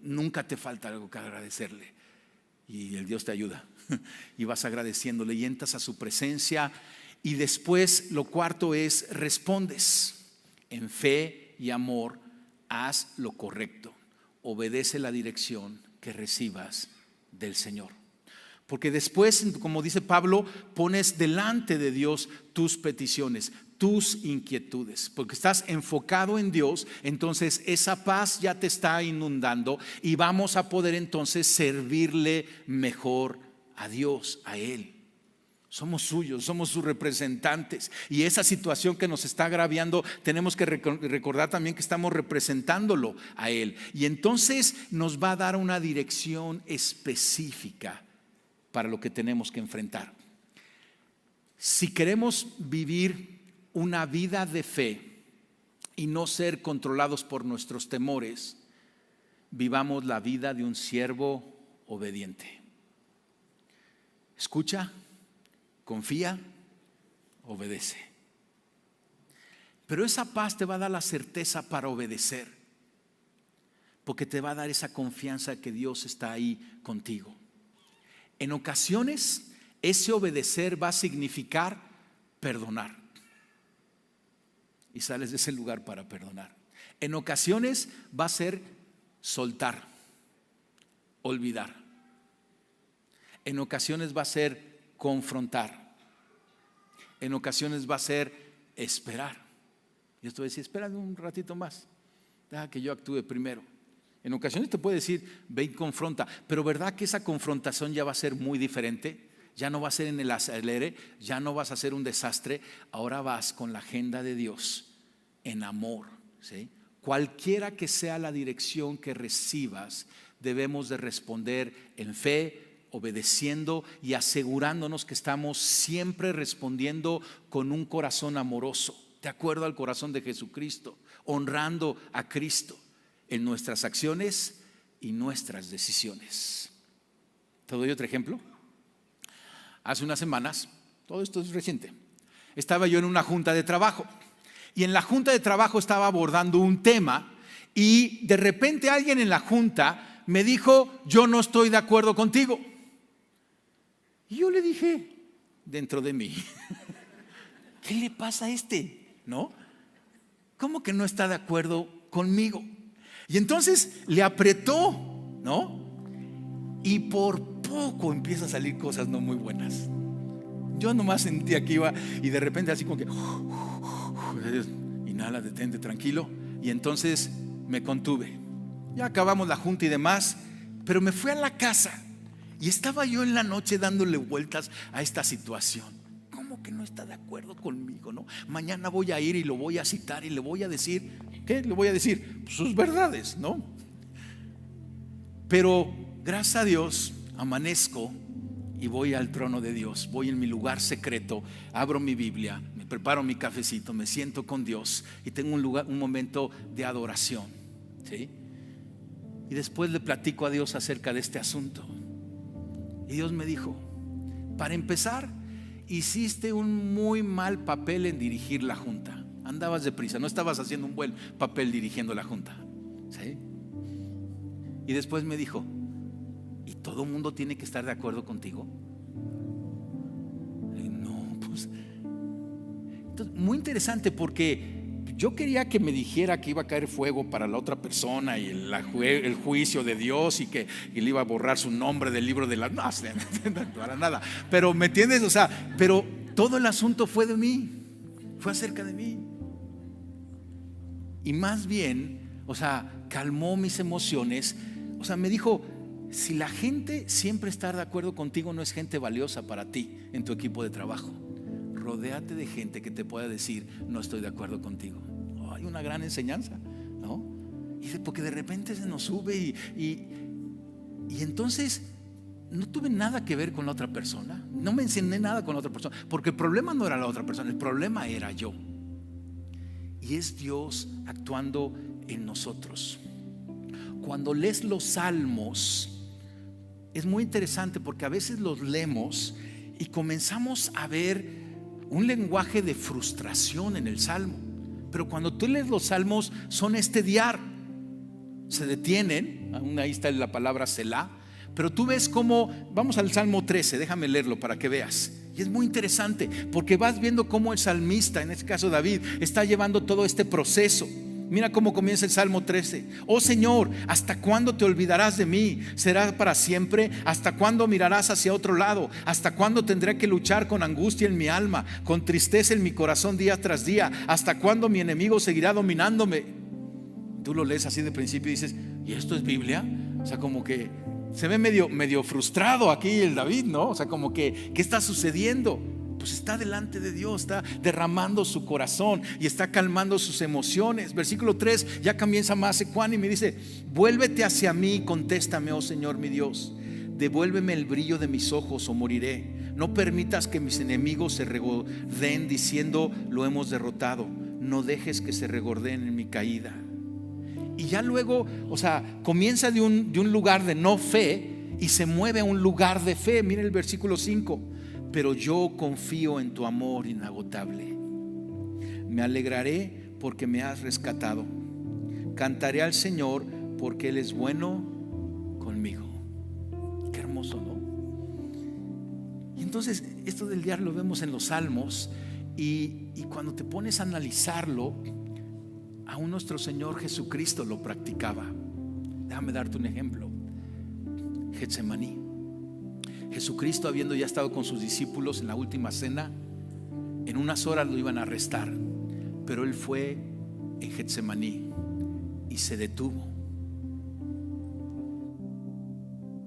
nunca te falta algo que agradecerle. Y el Dios te ayuda. Y vas agradeciéndole y entras a su presencia. Y después, lo 4 es: respondes en fe y amor. Haz lo correcto, obedece la dirección que recibas del Señor. Porque después, como dice Pablo, pones delante de Dios tus peticiones, tus inquietudes, porque estás enfocado en Dios. Entonces esa paz ya te está inundando, y vamos a poder entonces servirle mejor a Dios, a Él. Somos suyos, somos sus representantes, y esa situación que nos está agraviando, tenemos que recordar también que estamos representándolo a Él, y entonces nos va a dar una dirección específica para lo que tenemos que enfrentar. Si queremos vivir una vida de fe y no ser controlados por nuestros temores, vivamos la vida de un siervo obediente. Escucha, confía, obedece. Pero esa paz te va a dar la certeza para obedecer, porque te va a dar esa confianza que Dios está ahí contigo. En ocasiones, ese obedecer va a significar perdonar. Y sales de ese lugar para perdonar. En ocasiones va a ser soltar, olvidar. En ocasiones va a ser confrontar. En ocasiones va a ser esperar. Y esto va a decir, espérame un ratito más, deja que yo actúe primero. En ocasiones te puede decir, ve y confronta, pero ¿verdad que esa confrontación ya va a ser muy diferente? Ya no va a ser en el acelere, ya no vas a hacer un desastre. Ahora vas con la agenda de Dios en amor, ¿sí? Cualquiera que sea la dirección que recibas, debemos de responder en fe, obedeciendo y asegurándonos que estamos siempre respondiendo con un corazón amoroso, de acuerdo al corazón de Jesucristo, honrando a Cristo en nuestras acciones y nuestras decisiones. ¿Te doy otro ejemplo? Hace unas semanas, todo esto es reciente, estaba yo en una junta de trabajo y en la junta de trabajo estaba abordando un tema y de repente alguien en la junta me dijo, yo no estoy de acuerdo contigo. Y yo le dije dentro de mí, ¿qué le pasa a este? ¿No? ¿Cómo que no está de acuerdo conmigo? Y entonces le apretó, ¿no? Y por poco empieza a salir cosas no muy buenas. Yo nomás sentía que iba y de repente así como que inhala, detente, tranquilo. Y entonces me contuve. Ya acabamos la junta y demás, pero me fui a la casa y estaba yo en la noche dándole vueltas a esta situación. ¿Cómo que no está de acuerdo conmigo, no? Mañana voy a ir y lo voy a citar y le voy a decir, ¿qué? Le voy a decir sus verdades, ¿no? Pero gracias a Dios amanezco y voy al trono de Dios, voy en mi lugar secreto, abro mi Biblia, me preparo mi cafecito, me siento con Dios y tengo un momento de adoración, ¿sí? Y después le platico a Dios acerca de este asunto. Y Dios me dijo, para empezar, hiciste un muy mal papel en dirigir la junta. Andabas deprisa, no estabas haciendo un buen papel dirigiendo la junta, ¿sí? Y después me dijo, ¿y todo el mundo tiene que estar de acuerdo contigo? Y no, pues. Entonces, muy interesante porque yo quería que me dijera que iba a caer fuego para la otra persona y el juicio de Dios y que le iba a borrar su nombre del libro de la... No, para nada. Pero ¿me entiendes? O sea, pero todo el asunto fue de mí, fue acerca de mí. Y más bien, o sea, calmó mis emociones. O sea, me dijo, si la gente siempre está de acuerdo contigo, no es gente valiosa para ti en tu equipo de trabajo. Rodéate de gente que te pueda decir, no estoy de acuerdo contigo. Hay una gran enseñanza, ¿no? Porque de repente se nos sube y entonces no tuve nada que ver con la otra persona. No me enseñé nada con la otra persona, porque el problema no era la otra persona, el problema era yo. Y es Dios actuando en nosotros. Cuando lees los salmos, es muy interesante porque a veces los leemos y comenzamos a ver un lenguaje de frustración en el salmo. Pero cuando tú lees los salmos, son diar, se detienen, aún ahí está la palabra Selah. Pero tú ves cómo, vamos al Salmo 13, déjame leerlo para que veas. Y es muy interesante porque vas viendo cómo el salmista, en este caso David, está llevando todo este proceso. Mira cómo comienza el Salmo 13. Oh Señor, ¿hasta cuándo te olvidarás de mí? ¿Será para siempre? ¿Hasta cuándo mirarás hacia otro lado? ¿Hasta cuándo tendré que luchar con angustia en mi alma, con tristeza en mi corazón día tras día? ¿Hasta cuándo mi enemigo seguirá dominándome? Tú lo lees así de principio y dices, ¿y esto es Biblia? O sea, como que se ve medio frustrado aquí el David, ¿no? O sea, como que, ¿qué está sucediendo? Pues está delante de Dios, está derramando su corazón y está calmando sus emociones. Versículo 3 ya comienza más ecuánime y dice, vuélvete hacia mí y contéstame, oh Señor mi Dios. Devuélveme el brillo de mis ojos o moriré. No permitas que mis enemigos se regordeen diciendo, lo hemos derrotado. No dejes que se regordeen en mi caída. Y ya luego, o sea, comienza de un lugar de no fe y se mueve a un lugar de fe. Mira el versículo 5. Pero yo confío en tu amor inagotable. Me alegraré porque me has rescatado. Cantaré al Señor porque Él es bueno conmigo. Qué hermoso, ¿no? Y entonces esto del diario lo vemos en los Salmos. Y cuando te pones a analizarlo, aún nuestro Señor Jesucristo lo practicaba. Déjame darte un ejemplo. Getsemaní. Jesucristo, habiendo ya estado con sus discípulos en la última cena, en unas horas lo iban a arrestar, pero Él fue en Getsemaní y se detuvo.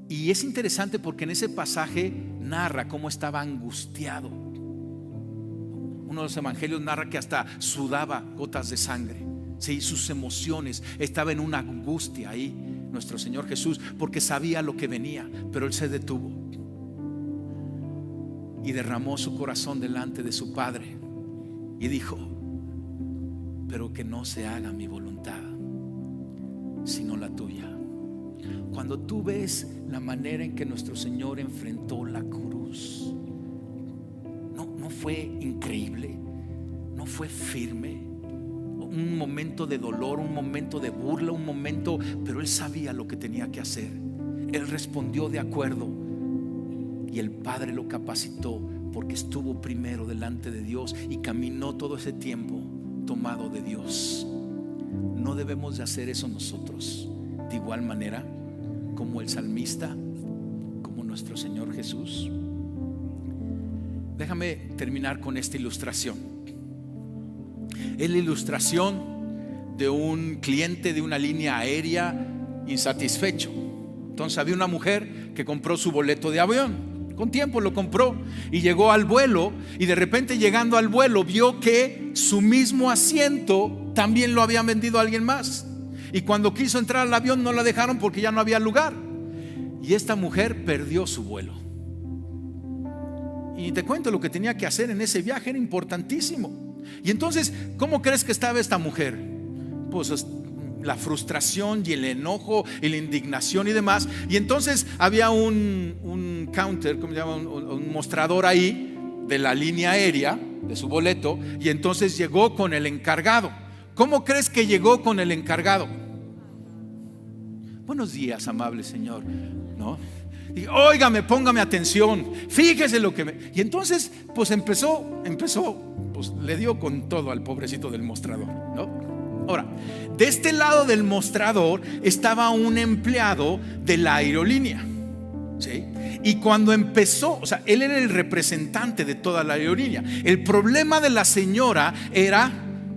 Y es interesante porque en ese pasaje narra cómo estaba angustiado. Uno de los evangelios narra que hasta sudaba gotas de sangre. Sí, sus emociones, estaba en una angustia ahí nuestro Señor Jesús, porque sabía lo que venía, pero Él se detuvo y derramó su corazón delante de su Padre y dijo: pero que no se haga mi voluntad sino la tuya. Cuando tú ves la manera en que nuestro Señor enfrentó la cruz, no fue increíble, no fue firme, un momento de dolor, un momento de burla, un momento, pero Él sabía lo que tenía que hacer. Él respondió de acuerdo y el Padre lo capacitó porque estuvo primero delante de Dios y caminó todo ese tiempo tomado de Dios. No debemos de hacer eso nosotros. De igual manera como el salmista, como nuestro Señor Jesús. Déjame terminar con esta ilustración. Es la ilustración de un cliente de una línea aérea insatisfecho. Entonces había una mujer que compró su boleto de avión. Con tiempo lo compró y llegó al vuelo, y de repente, llegando al vuelo, vio que su mismo asiento también lo habían vendido a alguien más. Y cuando quiso entrar al avión no la dejaron porque ya no había lugar. Y esta mujer perdió su vuelo. Y te cuento lo que tenía que hacer en ese viaje, era importantísimo. Y entonces, ¿cómo crees que estaba esta mujer? Pues la frustración y el enojo y la indignación y demás. Y entonces había un counter, ¿cómo se llama? Un mostrador ahí de la línea aérea, de su boleto. Y entonces llegó con el encargado. ¿Cómo crees que llegó con el encargado? Buenos días, amable señor, ¿no? Y, óigame, póngame atención, fíjese lo que me... Y entonces pues empezó, pues le dio con todo al pobrecito del mostrador, ¿no? Ahora, de este lado del mostrador estaba un empleado de la aerolínea, ¿sí? Y cuando empezó, o sea, él era el representante de toda la aerolínea. El problema de la señora era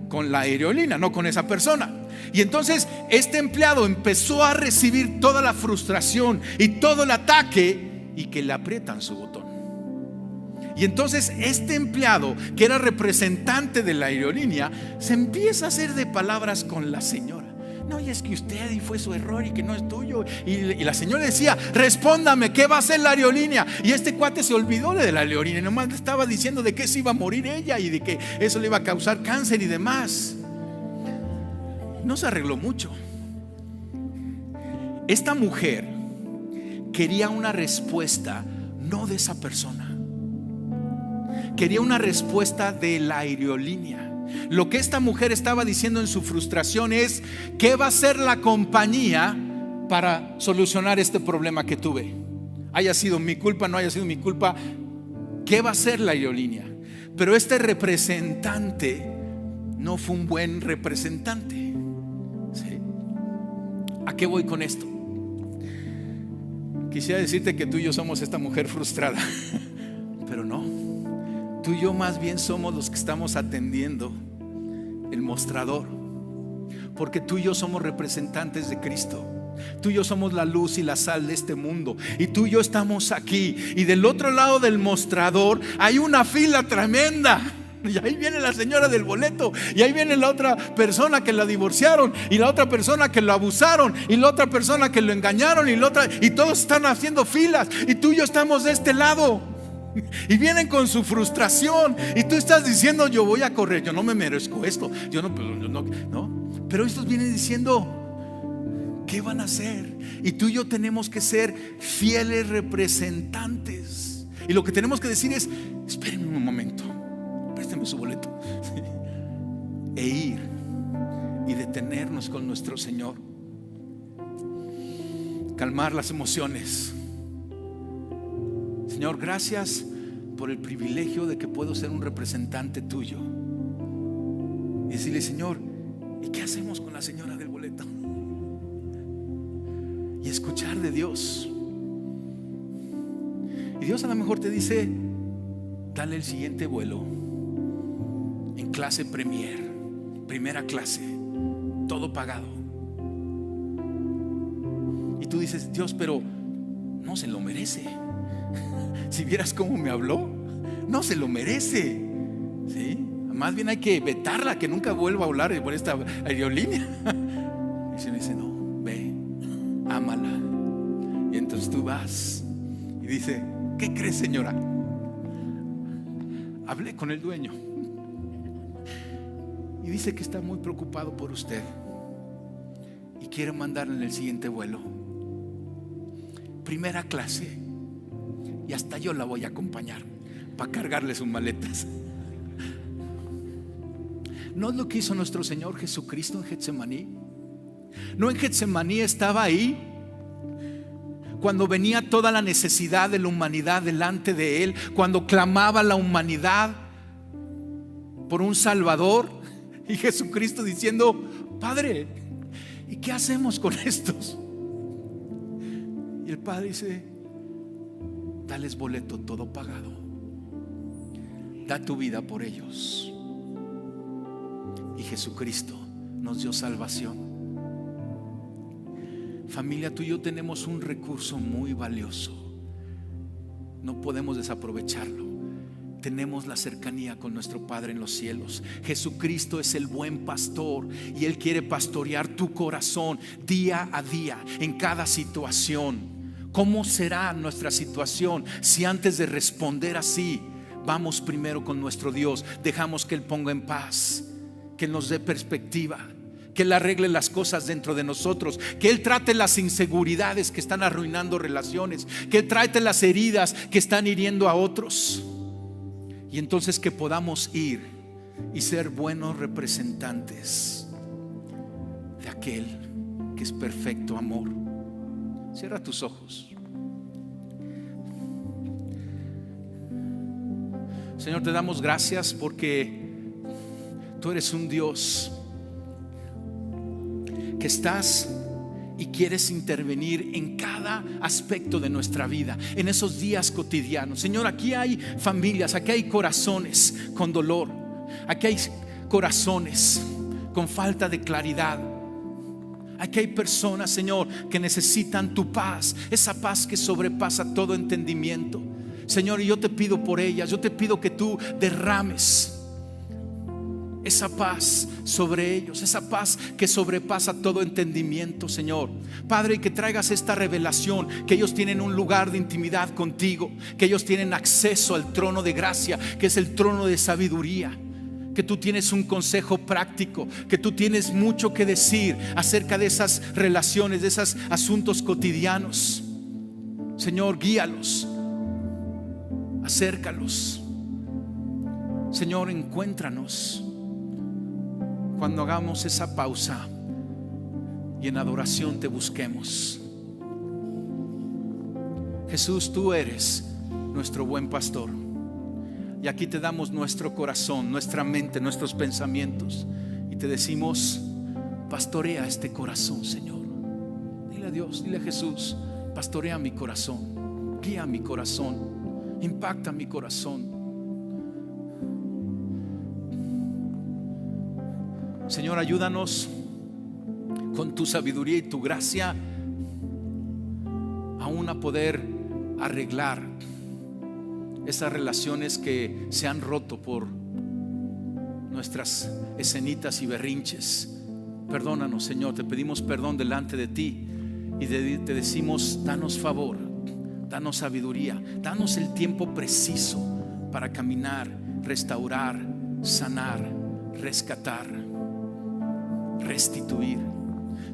con la aerolínea, no con esa persona. Y entonces este empleado empezó a recibir toda la frustración y todo el ataque, y que le aprietan su botón. Y entonces este empleado, que era representante de la aerolínea, se empieza a hacer de palabras con la señora. No, y es que usted, y fue su error, y que no es tuyo. Y la señora decía: respóndame, ¿qué va a hacer la aerolínea? Y este cuate se olvidó de la aerolínea, nomás le estaba diciendo de que se iba a morir ella y de que eso le iba a causar cáncer y demás. No se arregló mucho. Esta mujer quería una respuesta, no de esa persona, quería una respuesta de la aerolínea. Lo que esta mujer estaba diciendo en su frustración es: ¿qué va a hacer la compañía para solucionar este problema que tuve? Haya sido mi culpa, no haya sido mi culpa, ¿qué va a hacer la aerolínea? Pero este representante no fue un buen representante. ¿Sí? ¿A qué voy con esto? Quisiera decirte que tú y yo somos esta mujer frustrada, pero no. Tú y yo más bien somos los que estamos atendiendo el mostrador, porque tú y yo somos representantes de Cristo. Tú y yo somos la luz y la sal de este mundo, y tú y yo estamos aquí, y del otro lado del mostrador hay una fila tremenda. Y ahí viene la señora del boleto, y ahí viene la otra persona que la divorciaron, y la otra persona que lo abusaron, y la otra persona que lo engañaron, y todos están haciendo filas, y tú y yo estamos de este lado. Y vienen con su frustración, y tú estás diciendo: yo voy a correr, yo no me merezco esto, yo no. Pero estos vienen diciendo: ¿qué van a hacer? Y tú y yo tenemos que ser fieles representantes. Y lo que tenemos que decir es: espérenme un momento, présteme su boleto. E ir y detenernos con nuestro Señor. Calmar las emociones. Señor, gracias por el privilegio de que puedo ser un representante tuyo. Y decirle: Señor, ¿y qué hacemos con la señora del boleto? Y escuchar de Dios. Y Dios a lo mejor te dice: dale el siguiente vuelo en clase premier, primera clase, todo pagado. Y tú dices: Dios, pero no se lo merece. Si vieras cómo me habló, no se lo merece, ¿sí? Más bien hay que vetarla, que nunca vuelva a hablar por esta aerolínea. Y se me dice: no, ve, ámala. Y entonces tú vas y dice: ¿qué crees, señora? Hablé con el dueño y dice que está muy preocupado por usted y quiere mandarle en el siguiente vuelo, primera clase, y hasta yo la voy a acompañar para cargarle sus maletas. ¿No es lo que hizo nuestro Señor Jesucristo en Getsemaní? ¿No en Getsemaní estaba ahí cuando venía toda la necesidad de la humanidad delante de Él, cuando clamaba la humanidad por un Salvador? Y Jesucristo diciendo: Padre, ¿y qué hacemos con estos? Y el Padre dice: dales boleto todo pagado, da tu vida por ellos. Y Jesucristo nos dio salvación. Familia, tú y yo tenemos un recurso muy valioso, no podemos desaprovecharlo. Tenemos la cercanía con nuestro Padre en los cielos. Jesucristo es el buen pastor y Él quiere pastorear tu corazón día a día, en cada situación. ¿Cómo será nuestra situación si antes de responder así vamos primero con nuestro Dios? Dejamos que Él ponga en paz, que Él nos dé perspectiva, que Él arregle las cosas dentro de nosotros, que Él trate las inseguridades que están arruinando relaciones, que Él trate las heridas que están hiriendo a otros. Y entonces que podamos ir y ser buenos representantes de aquel que es perfecto amor. Cierra tus ojos. Señor, te damos gracias porque tú eres un Dios que estás y quieres intervenir en cada aspecto de nuestra vida, en esos días cotidianos. Señor, aquí hay familias, aquí hay corazones con dolor, aquí hay corazones con falta de claridad. Aquí hay personas, Señor, que necesitan tu paz, esa paz que sobrepasa todo entendimiento. Señor, y yo te pido por ellas, yo te pido que tú derrames esa paz sobre ellos, esa paz que sobrepasa todo entendimiento, Señor. Padre, y que traigas esta revelación, que ellos tienen un lugar de intimidad contigo, que ellos tienen acceso al trono de gracia, que es el trono de sabiduría, que tú tienes un consejo práctico, que tú tienes mucho que decir acerca de esas relaciones, de esos asuntos cotidianos. Señor, guíalos, acércalos. Señor, encuéntranos cuando hagamos esa pausa y en adoración te busquemos. Jesús, tú eres nuestro buen pastor. Y aquí te damos nuestro corazón, nuestra mente, nuestros pensamientos. Y te decimos: pastorea este corazón, Señor. Dile a Dios, dile a Jesús: pastorea mi corazón, guía mi corazón, impacta mi corazón. Señor, ayúdanos con tu sabiduría y tu gracia aún a poder arreglar esas relaciones que se han roto por nuestras escenitas y berrinches. Perdónanos, Señor, te pedimos perdón delante de ti y te decimos: danos favor, danos sabiduría, danos el tiempo preciso para caminar, restaurar, sanar, rescatar, restituir.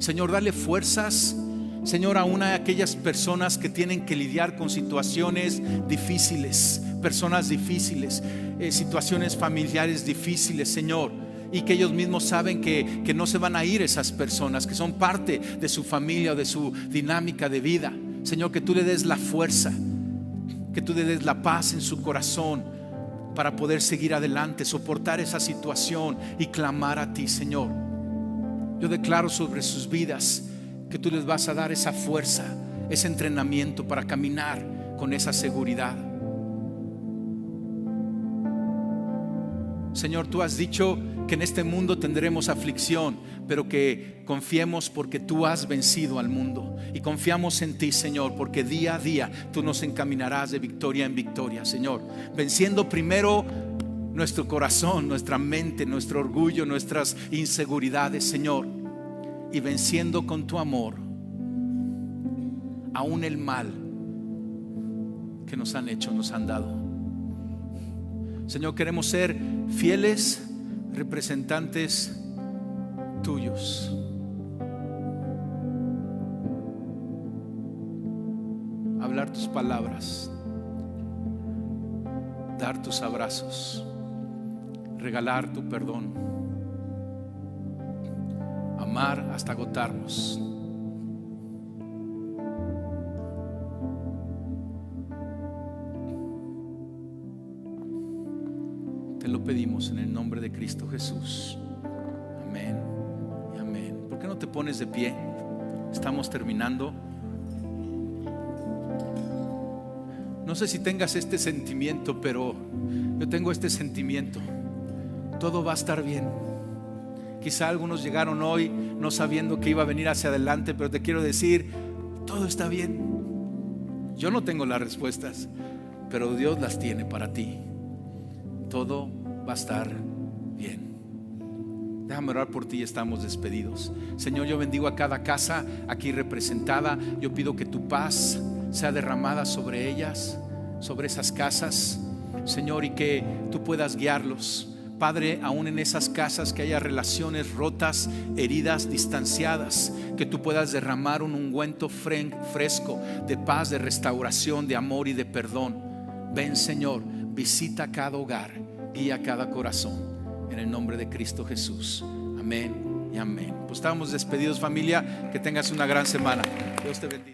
Señor, dale fuerzas, Señor, a una de aquellas personas que tienen que lidiar con situaciones difíciles, personas difíciles, situaciones familiares difíciles, Señor, y que ellos mismos saben que no se van a ir esas personas, que son parte de su familia o de su dinámica de vida. Señor, que tú le des la fuerza, que tú le des la paz en su corazón para poder seguir adelante, soportar esa situación y clamar a ti, Señor. Yo declaro sobre sus vidas que tú les vas a dar esa fuerza, ese entrenamiento para caminar con esa seguridad. Señor, tú has dicho que en este mundo tendremos aflicción, pero que confiemos porque tú has vencido al mundo. Y confiamos en ti, Señor, porque día a día tú nos encaminarás de victoria en victoria, Señor. Venciendo primero nuestro corazón, nuestra mente, nuestro orgullo, nuestras inseguridades, Señor. Y venciendo con tu amor aún el mal que nos han hecho, nos han dado. Señor, queremos ser fieles representantes tuyos. Hablar tus palabras, dar tus abrazos, regalar tu perdón, amar hasta agotarnos. Te lo pedimos en el nombre de Cristo Jesús. Amén y amén. ¿Por qué no te pones de pie? Estamos terminando. No sé si tengas este sentimiento, pero yo tengo este sentimiento. Todo va a estar bien. Quizá algunos llegaron hoy no sabiendo que iba a venir hacia adelante, pero te quiero decir, todo está bien. Yo no tengo las respuestas, pero Dios las tiene para ti. Todo va a estar bien. Déjame orar por ti y estamos despedidos. Señor, yo bendigo a cada casa aquí representada. Yo pido que tu paz sea derramada sobre ellas, sobre esas casas, Señor, y que tú puedas guiarlos. Padre, aún en esas casas que haya relaciones rotas, heridas, distanciadas, que tú puedas derramar un ungüento fresco de paz, de restauración, de amor y de perdón. Ven, Señor, visita cada hogar, guía cada corazón, en el nombre de Cristo Jesús. Amén y amén. Pues estamos despedidos, familia. Que tengas una gran semana. Dios te bendice.